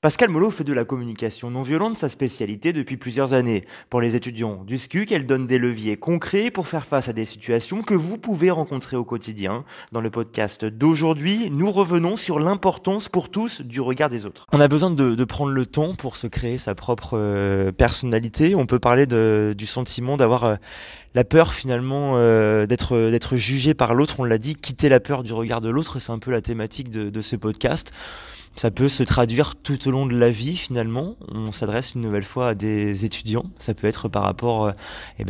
Pascale Mollo fait de la communication non violente sa spécialité depuis plusieurs années. Pour les étudiants du SCUC, elle donne des leviers concrets pour faire face à des situations que vous pouvez rencontrer au quotidien. Dans le podcast d'aujourd'hui, nous revenons sur l'importance pour tous du regard des autres. On a besoin de prendre le temps pour se créer sa propre personnalité. On peut parler du sentiment d'avoir la peur finalement d'être jugé par l'autre. On l'a dit, quitter la peur du regard de l'autre, c'est un peu la thématique de ce podcast. Ça peut se traduire tout au long de la vie finalement. On s'adresse une nouvelle fois à des étudiants. Ça peut être par rapport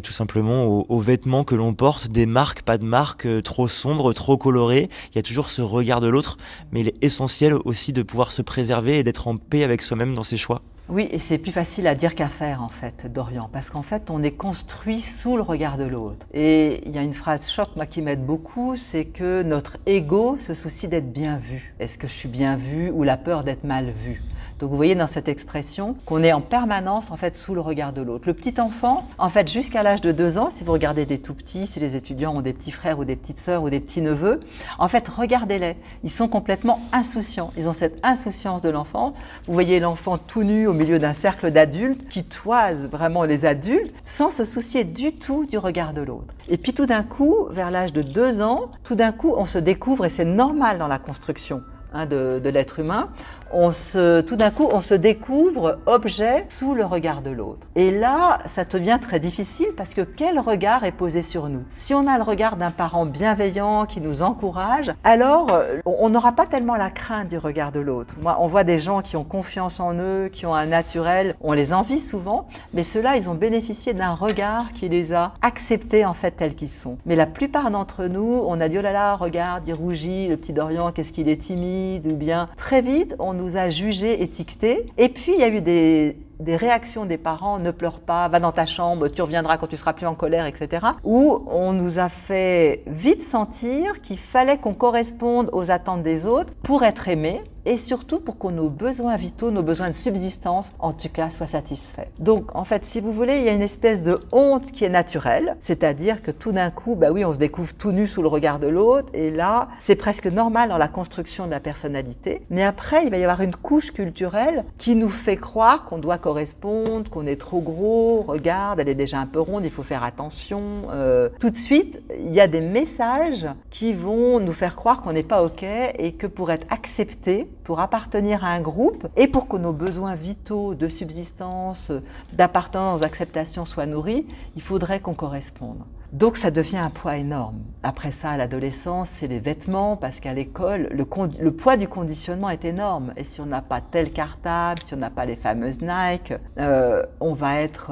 tout simplement aux vêtements que l'on porte, des marques, pas de marques, trop sombres, trop colorées. Il y a toujours ce regard de l'autre, mais il est essentiel aussi de pouvoir se préserver et d'être en paix avec soi-même dans ses choix. Oui, et c'est plus facile à dire qu'à faire en fait, Dorian, parce qu'en fait on est construit sous le regard de l'autre. Et il y a une phrase choc moi, qui m'aide beaucoup, c'est que notre ego se soucie d'être bien vu. Est-ce que je suis bien vu ou la peur d'être mal vu? Donc vous voyez dans cette expression qu'on est en permanence en fait sous le regard de l'autre. Le petit enfant, en fait jusqu'à l'âge de 2 ans, si vous regardez des tout petits, si les étudiants ont des petits frères ou des petites sœurs ou des petits neveux, en fait regardez-les, ils sont complètement insouciants. Ils ont cette insouciance de l'enfant. Vous voyez l'enfant tout nu au milieu d'un cercle d'adultes qui toisent vraiment les adultes sans se soucier du tout du regard de l'autre. Et puis tout d'un coup, vers l'âge de 2 ans, tout d'un coup on se découvre, et c'est normal dans la construction de l'être humain, tout d'un coup, on se découvre objet sous le regard de l'autre. Et là, ça devient très difficile parce que quel regard est posé sur nous? Si on a le regard d'un parent bienveillant qui nous encourage, alors on n'aura pas tellement la crainte du regard de l'autre. Moi, on voit des gens qui ont confiance en eux, qui ont un naturel, on les envie souvent, mais ceux-là, ils ont bénéficié d'un regard qui les a acceptés en fait tels qu'ils sont. Mais la plupart d'entre nous, on a dit oh là là, regarde, il rougit, le petit Dorian, qu'est-ce qu'il est timide, ou bien très vite, on nous a jugés, étiquetés. Et puis, il y a eu des réactions des parents, ne pleure pas, va dans ta chambre, tu reviendras quand tu seras plus en colère, etc. Où on nous a fait vite sentir qu'il fallait qu'on corresponde aux attentes des autres pour être aimé et surtout pour que nos besoins vitaux, nos besoins de subsistance, en tout cas, soient satisfaits. Donc, en fait, si vous voulez, il y a une espèce de honte qui est naturelle, c'est-à-dire que tout d'un coup, on se découvre tout nu sous le regard de l'autre et là, c'est presque normal dans la construction de la personnalité. Mais après, il va y avoir une couche culturelle qui nous fait croire qu'on doit correspondre, qu'on est trop gros, regarde, elle est déjà un peu ronde, il faut faire attention. Tout de suite, il y a des messages qui vont nous faire croire qu'on n'est pas OK et que pour être accepté, pour appartenir à un groupe et pour que nos besoins vitaux de subsistance, d'appartenance, d'acceptation soient nourris, il faudrait qu'on corresponde. Donc ça devient un poids énorme. Après ça, à l'adolescence, c'est les vêtements, parce qu'à l'école, le poids du conditionnement est énorme. Et si on n'a pas tel cartable, si on n'a pas les fameuses Nike, on va être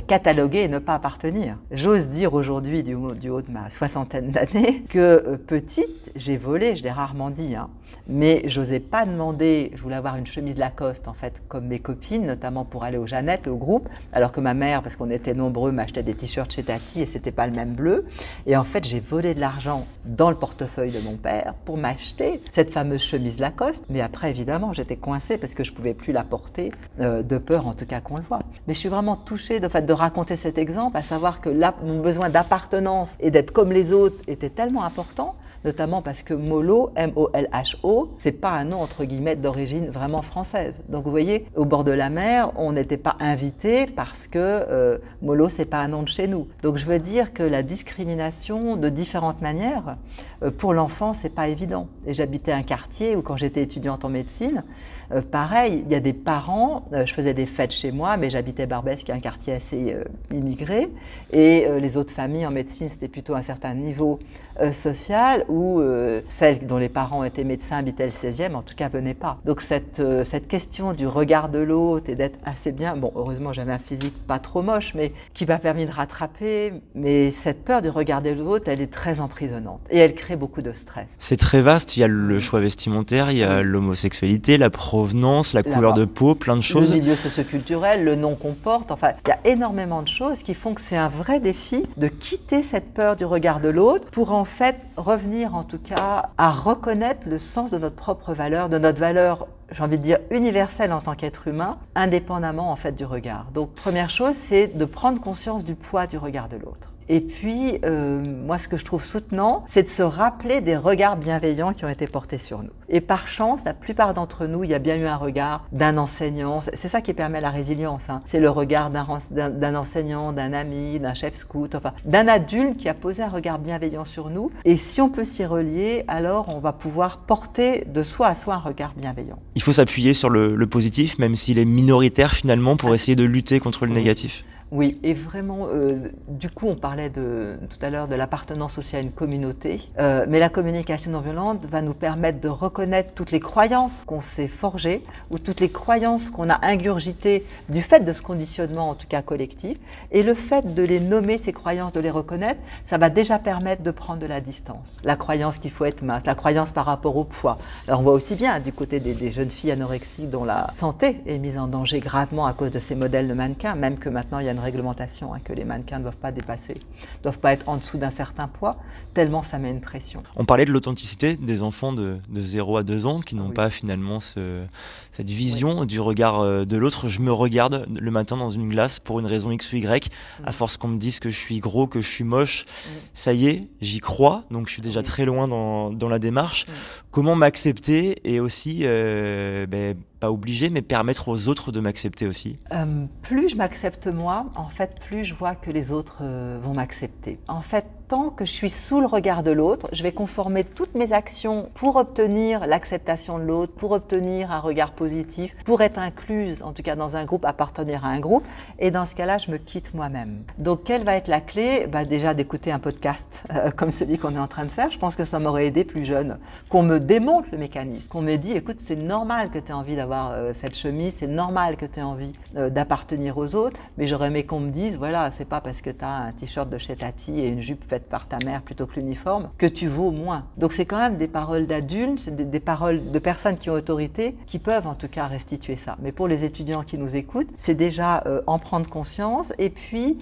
catalogué et ne pas appartenir. J'ose dire aujourd'hui, du haut de ma soixantaine d'années, que petite, j'ai volé, je l'ai rarement dit, mais j'osais pas demander, je voulais avoir une chemise Lacoste en fait, comme mes copines, notamment pour aller aux Jeannettes, au groupe, alors que ma mère, parce qu'on était nombreux, m'achetait des t-shirts chez Tati et c'était pas le même bleu. Et en fait, j'ai volé de l'argent dans le portefeuille de mon père pour m'acheter cette fameuse chemise Lacoste. Mais après, évidemment, j'étais coincée parce que je pouvais plus la porter, de peur en tout cas qu'on le voit. Mais je suis vraiment touchée de raconter cet exemple, à savoir que là, mon besoin d'appartenance et d'être comme les autres était tellement important, notamment parce que Mollo, M-O-L-H-O, c'est pas un nom entre guillemets d'origine vraiment française. Donc vous voyez, au bord de la mer, on n'était pas invité parce que Mollo, c'est pas un nom de chez nous. Donc je veux dire que la discrimination de différentes manières, pour l'enfant, c'est pas évident. Et j'habitais un quartier où quand j'étais étudiante en médecine, pareil, il y a des parents, je faisais des fêtes chez moi, mais j'habitais Barbès, qui est un quartier assez immigré, et les autres familles en médecine, c'était plutôt un certain niveau social, où celles dont les parents étaient médecins habitaient le 16e, en tout cas venaient pas. Donc cette question du regard de l'autre et d'être assez bien, bon heureusement j'avais un physique pas trop moche, mais qui m'a permis de rattraper, mais cette peur du regard de l'autre, elle est très emprisonnante, et elle crée beaucoup de stress. C'est très vaste, il y a le choix vestimentaire, il y a l'homosexualité, la provenance, la couleur de peau, plein de choses. Le milieu socioculturel, le nom qu'on porte, enfin, il y a énormément de choses qui font que c'est un vrai défi de quitter cette peur du regard de l'autre pour en fait revenir en tout cas à reconnaître le sens de notre propre valeur, de notre valeur, j'ai envie de dire universelle en tant qu'être humain, indépendamment en fait du regard. Donc première chose, c'est de prendre conscience du poids du regard de l'autre. Et puis, moi, ce que je trouve soutenant, c'est de se rappeler des regards bienveillants qui ont été portés sur nous. Et par chance, la plupart d'entre nous, il y a bien eu un regard d'un enseignant. C'est ça qui permet la résilience. C'est le regard d'un enseignant, d'un ami, d'un chef scout, enfin, d'un adulte qui a posé un regard bienveillant sur nous. Et si on peut s'y relier, alors on va pouvoir porter de soi à soi un regard bienveillant. Il faut s'appuyer sur le positif, même s'il est minoritaire finalement, pour essayer de lutter contre le négatif. Oui, et vraiment, du coup, on parlait tout à l'heure de l'appartenance aussi à une communauté, mais la communication non violente va nous permettre de reconnaître toutes les croyances qu'on s'est forgées ou toutes les croyances qu'on a ingurgitées du fait de ce conditionnement, en tout cas collectif, et le fait de les nommer, ces croyances, de les reconnaître, ça va déjà permettre de prendre de la distance. La croyance qu'il faut être mince, la croyance par rapport au poids. Alors on voit aussi bien du côté des jeunes filles anorexiques dont la santé est mise en danger gravement à cause de ces modèles de mannequins, même que maintenant il y a une réglementation que les mannequins ne doivent pas dépasser, ne doivent pas être en dessous d'un certain poids, tellement ça met une pression. On parlait de l'authenticité des enfants de 0 à 2 ans qui n'ont pas finalement cette vision du regard de l'autre. Je me regarde le matin dans une glace pour une raison X ou Y, à force qu'on me dise que je suis gros, que je suis moche, ça y est, j'y crois, donc je suis déjà très loin dans la démarche. Comment m'accepter et aussi pas obliger, mais permettre aux autres de m'accepter aussi. Plus je m'accepte moi, en fait, plus je vois que les autres vont m'accepter. En fait, tant que je suis sous le regard de l'autre, je vais conformer toutes mes actions pour obtenir l'acceptation de l'autre, pour obtenir un regard positif, pour être incluse, en tout cas dans un groupe, appartenir à un groupe. Et dans ce cas-là, je me quitte moi-même. Donc, quelle va être la clé ? Déjà d'écouter un podcast comme celui qu'on est en train de faire. Je pense que ça m'aurait aidé plus jeune, qu'on me démontre le mécanisme, qu'on me dit, écoute, c'est normal que tu aies envie d'avoir cette chemise, c'est normal que tu aies envie d'appartenir aux autres, mais j'aurais aimé qu'on me dise, voilà, c'est pas parce que tu as un t-shirt de chez Tati et une jupe faite par ta mère plutôt que l'uniforme que tu vaux moins. Donc c'est quand même des paroles d'adultes, des paroles de personnes qui ont autorité, qui peuvent en tout cas restituer ça. Mais pour les étudiants qui nous écoutent, c'est déjà en prendre conscience et puis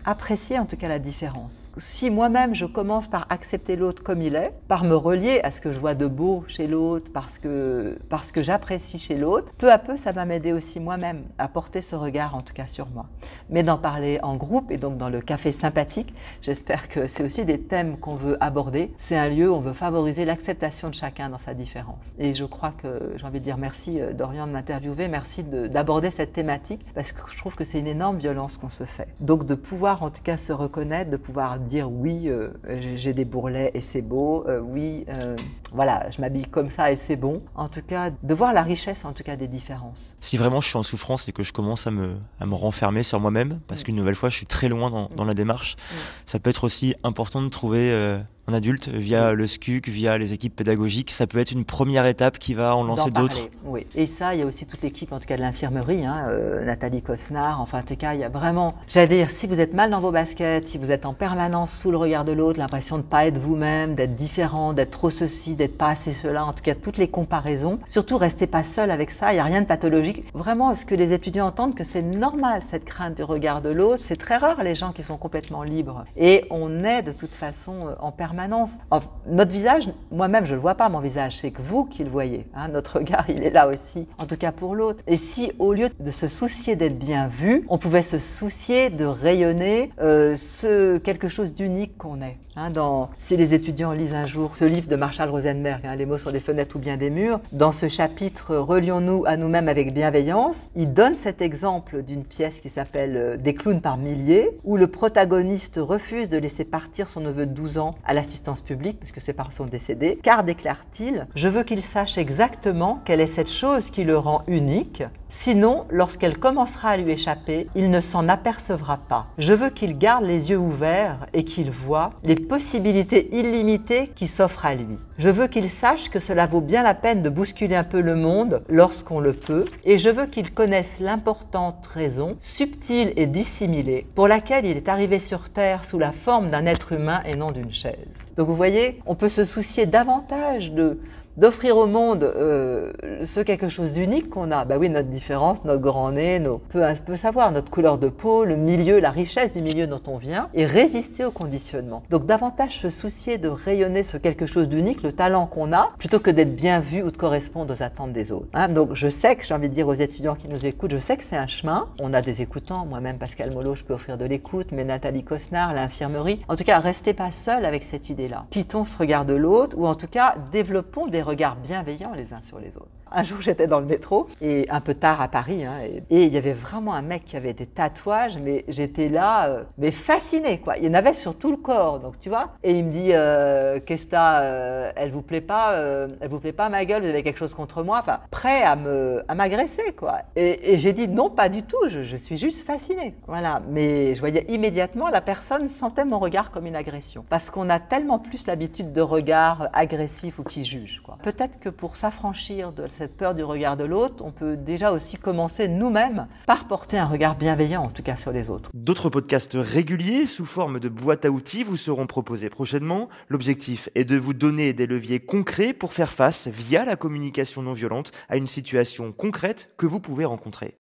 apprécier en tout cas la différence. Si moi-même je commence par accepter l'autre comme il est, par me relier à ce que je vois de beau chez l'autre, parce que j'apprécie chez l'autre, peu à peu ça va m'aider aussi moi-même à porter ce regard en tout cas sur moi. Mais d'en parler en groupe et donc dans le café sympathique, j'espère que c'est aussi des thèmes qu'on veut aborder. C'est un lieu où on veut favoriser l'acceptation de chacun dans sa différence. Et je crois que j'ai envie de dire merci Dorian de m'interviewer, merci d'aborder cette thématique parce que je trouve que c'est une énorme violence qu'on se fait. Donc de pouvoir en tout cas se reconnaître, de pouvoir dire oui, j'ai des bourrelets et c'est beau, oui, voilà, je m'habille comme ça et c'est bon. En tout cas, de voir la richesse en tout cas des différences. Si vraiment je suis en souffrance et que je commence à me renfermer sur moi-même, parce qu'une nouvelle fois je suis très loin dans la démarche, ça peut être aussi important de trouver un adulte via le SCUC, via les équipes pédagogiques. Ça peut être une première étape qui va en lancer d'autres. Oui, et ça, il y a aussi toute l'équipe, en tout cas de l'infirmerie, Nathalie Cosnard, enfin en tout cas, il y a vraiment, j'allais dire, si vous êtes mal dans vos baskets, si vous êtes en permanence sous le regard de l'autre, l'impression de ne pas être vous-même, d'être différent, d'être trop ceci, d'être pas assez cela, en tout cas toutes les comparaisons, surtout restez pas seul avec ça, il n'y a rien de pathologique. Vraiment, ce que les étudiants entendent, que c'est normal cette crainte du regard de l'autre, c'est très rare les gens qui sont complètement libres. Et on est de toute façon en permanence. Notre visage, moi-même je ne le vois pas mon visage, c'est que vous qui le voyez. Notre regard il est là aussi, en tout cas pour l'autre. Et si au lieu de se soucier d'être bien vu, on pouvait se soucier de rayonner quelque chose d'unique qu'on est. Si les étudiants lisent un jour ce livre de Marshall Rosenberg, Les mots sur des fenêtres ou bien des murs, dans ce chapitre « Relions-nous à nous-mêmes avec bienveillance », il donne cet exemple d'une pièce qui s'appelle « Des clowns par milliers » où le protagoniste refuse de laisser partir son neveu de 12 ans à l'assistance publique parce que ses parents sont décédés, car, déclare-t-il, « Je veux qu'il sache exactement quelle est cette chose qui le rend unique. Sinon, lorsqu'elle commencera à lui échapper, il ne s'en apercevra pas. Je veux qu'il garde les yeux ouverts et qu'il voie les possibilités illimitées qui s'offrent à lui. Je veux qu'il sache que cela vaut bien la peine de bousculer un peu le monde lorsqu'on le peut, et je veux qu'il connaisse l'importante raison, subtile et dissimulée, pour laquelle il est arrivé sur Terre sous la forme d'un être humain et non d'une chaise. » Donc vous voyez, on peut se soucier davantage de d'offrir au monde ce quelque chose d'unique qu'on a. Oui, notre différence, notre grand nez, peut savoir notre couleur de peau, le milieu, la richesse du milieu dont on vient, et résister au conditionnement. Donc davantage se soucier de rayonner ce quelque chose d'unique, le talent qu'on a, plutôt que d'être bien vu ou de correspondre aux attentes des autres. Donc je sais que, j'ai envie de dire aux étudiants qui nous écoutent, je sais que c'est un chemin. On a des écoutants, moi-même Pascal Mollo, je peux offrir de l'écoute, mais Nathalie Cosnard, l'infirmerie. En tout cas, restez pas seul avec cette idée-là. Quittons ce regard de l'autre, ou en tout cas, développons des regards bienveillants les uns sur les autres. Un jour, j'étais dans le métro, et un peu tard à Paris, et il y avait vraiment un mec qui avait des tatouages, mais j'étais là, mais fascinée, quoi. Il y en avait sur tout le corps, donc tu vois. Et il me dit, qu'est-ce que t'as, elle vous plaît pas ma gueule, vous avez quelque chose contre moi, enfin, prêt à m'agresser, quoi. Et j'ai dit, non, pas du tout, je suis juste fascinée. Voilà, mais je voyais immédiatement, la personne sentait mon regard comme une agression, parce qu'on a tellement plus l'habitude de regards agressifs ou qui jugent, quoi. Peut-être que pour s'affranchir de cette peur du regard de l'autre, on peut déjà aussi commencer nous-mêmes par porter un regard bienveillant, en tout cas sur les autres. D'autres podcasts réguliers sous forme de boîte à outils vous seront proposés prochainement. L'objectif est de vous donner des leviers concrets pour faire face, via la communication non violente, à une situation concrète que vous pouvez rencontrer.